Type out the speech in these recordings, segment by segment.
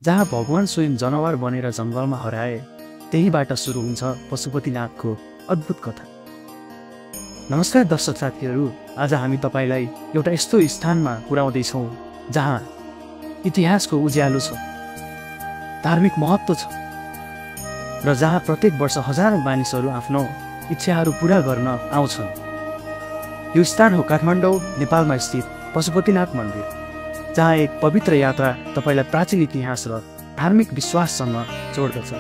जहाँ भगवान स्वयं जनावर बनेर जङ्गलमा हराए त्यहीबाट सुरु हुन्छ पशुपतिनाथको अद्भुत कथा। नमस्कार दर्शक साथीहरू, आज हामी तपाईलाई एउटा यस्तो स्थानमा पुर्याउँदैछौँ जहाँ इतिहासको उज्यालो छ, धार्मिक महत्त्व छ र जहाँ प्रत्येक वर्ष हजारौं मानिसहरू आफ्नो इच्छाहरू पूरा गर्न आउँछन्। यो स्थान हो काठमाडौँ, नेपालमा स्थित पशुपतिनाथ मन्दिर, जहाँ एक पवित्र यात्रा तपाईलाई प्राचीन इतिहास र धार्मिक विश्वाससँग जोड्दछ।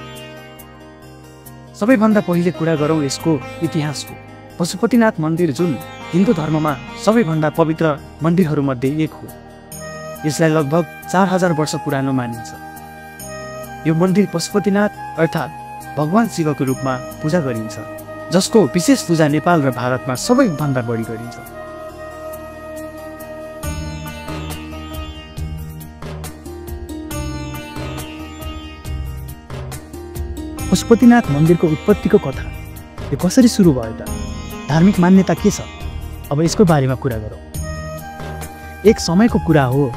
सबैभन्दा पहिले कुरा गरौँ यसको इतिहासको। पशुपतिनाथ मन्दिर जुन हिन्दू धर्ममा सबैभन्दा पवित्र मन्दिरहरूमध्ये एक हो, यसलाई लगभग 4000 वर्ष पुरानो मानिन्छ। यो मन्दिर पशुपतिनाथ अर्थात् भगवान शिवको रूपमा पूजा गरिन्छ, जसको विशेष पूजा नेपाल र भारतमा सबैभन्दा बढी गरिन्छ। पशुपतिनाथ मन्दिरको उत्पत्तिको कथा यो कसरी सुरु भयो त? धार्मिक मान्यता के छ? अब यसको बारेमा कुरा गरौँ। एक समयको कुरा हो,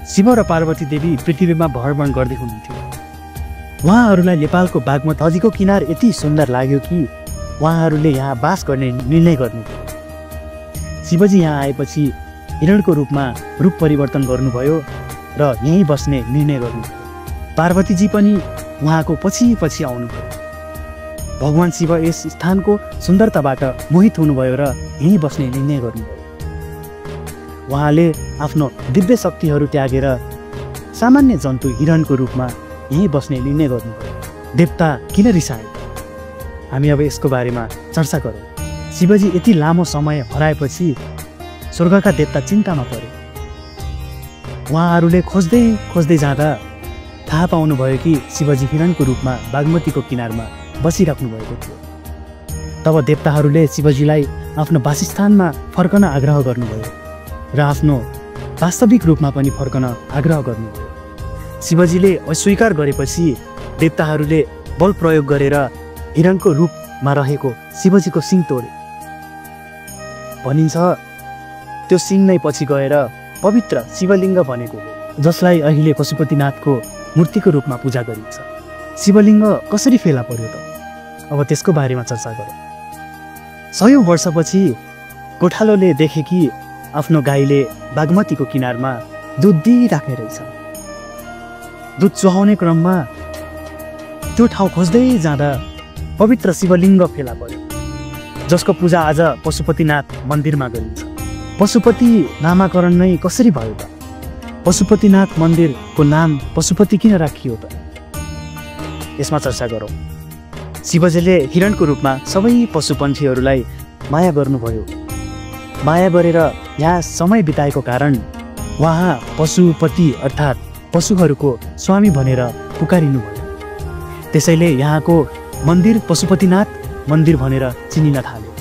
शिव र पार्वती देवी पृथ्वीमा भ्रमण गर्दै हुनुहुन्थ्यो। उहाँहरूलाई नेपालको बागमती नदीको किनार यति सुन्दर लाग्यो कि उहाँहरूले यहाँ बास गर्ने निर्णय गर्नुभयो। शिवजी यहाँ आएपछि हिरणको रूपमा रूप परिवर्तन गर्नुभयो र यहीँ बस्ने निर्णय गर्नुभयो। पार्वतीजी पनि उहाँको पछि पछि आउनुभयो। भगवान शिव यस स्थानको सुन्दरताबाट मोहित हुनुभयो र यहीँ बस्ने निर्णय गर्नुभयो। उहाँले आफ्नो दिव्य शक्तिहरू त्यागेर सामान्य जन्तु हिरणको रूपमा यहीँ बस्ने निर्णय गर्नुभयो। देवता किन रिसाए? हामी अब यसको बारेमा चर्चा गरौँ। शिवजी यति लामो समय हराएपछि स्वर्गका देवता चिन्तामा परे। उहाँहरूले खोज्दै खोज्दै जाँदा थाहा पाउनुभयो कि शिवजी हिरणको रूपमा बागमतीको किनारमा बसिराख्नु भएको थियो। तब देवताहरूले शिवजीलाई आफ्नो वासस्थानमा फर्कन आग्रह गर्नुभयो र आफ्नो वास्तविक रूपमा पनि फर्कन आग्रह गर्नुभयो। शिवजीले अस्वीकार गरेपछि देवताहरूले बल प्रयोग गरेर हिरणको रूपमा रहेको शिवजीको सिङ तोडे। भनिन्छ त्यो सिङ नै पछि गएर पवित्र शिवलिङ्ग बनेको हो, जसलाई अहिले पशुपतिनाथको मूर्तिको रूपमा पूजा गरिन्छ। शिवलिङ्ग कसरी फेला पर्यो त? अब त्यसको बारेमा चर्चा गरौँ। 100 वर्षपछि गोठालोले देखे कि आफ्नो गाईले बागमतीको किनारमा दुध दिइराख्ने रहेछ। दुध चुहाउने क्रममा त्यो ठाउँ खोज्दै जाँदा पवित्र शिवलिङ्ग फेला पर्यो, जसको पूजा आज पशुपतिनाथ मन्दिरमा गरिन्छ। पशुपति नामाकरण नै कसरी भयो त? पशुपतिनाथ मन्दिरको नाम पशुपति किन राखियो त? यसमा चर्चा गरौँ। शिवजीले हिरणको रूपमा सबै पशुपन्छीहरूलाई माया गर्नुभयो। माया गरेर यहाँ समय बिताएको कारण उहाँ पशुपति अर्थात् पशुहरूको स्वामी भनेर पुकारिनुभयो। त्यसैले यहाँको मन्दिर पशुपतिनाथ मन्दिर भनेर चिनिन थाल्यो।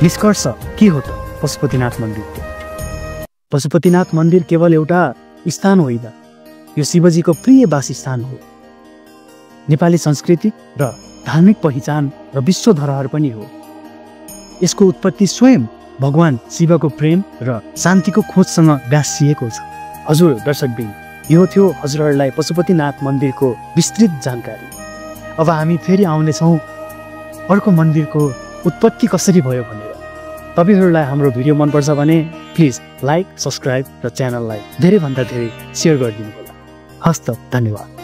निष्कर्ष के हो त पशुपतिनाथ मन्दिरको? पशुपतिनाथ मन्दिर केवल एउटा स्थान होइन, यो शिवजीको प्रिय वासस्थान हो। नेपाली संस्कृति र धार्मिक पहिचान र विश्व धरोहर पनि हो। यसको उत्पत्ति स्वयं भगवान शिवको प्रेम र शान्तिको खोजसँग गाँसिएको छ। हजुर दर्शकबिन, यो थियो हजुरहरूलाई पशुपतिनाथ मन्दिरको विस्तृत जानकारी। अब हामी फेरि आउनेछौँ अर्को मन्दिरको उत्पत्ति कसरी भयो भनेर। तपाईहरूलाई हाम्रो भिडियो मनपर्छ भने प्लिज लाइक, सब्सक्राइब र च्यानललाई धेरैभन्दा धेरै सेयर गरिदिनु होला। हस्त, धन्यवाद।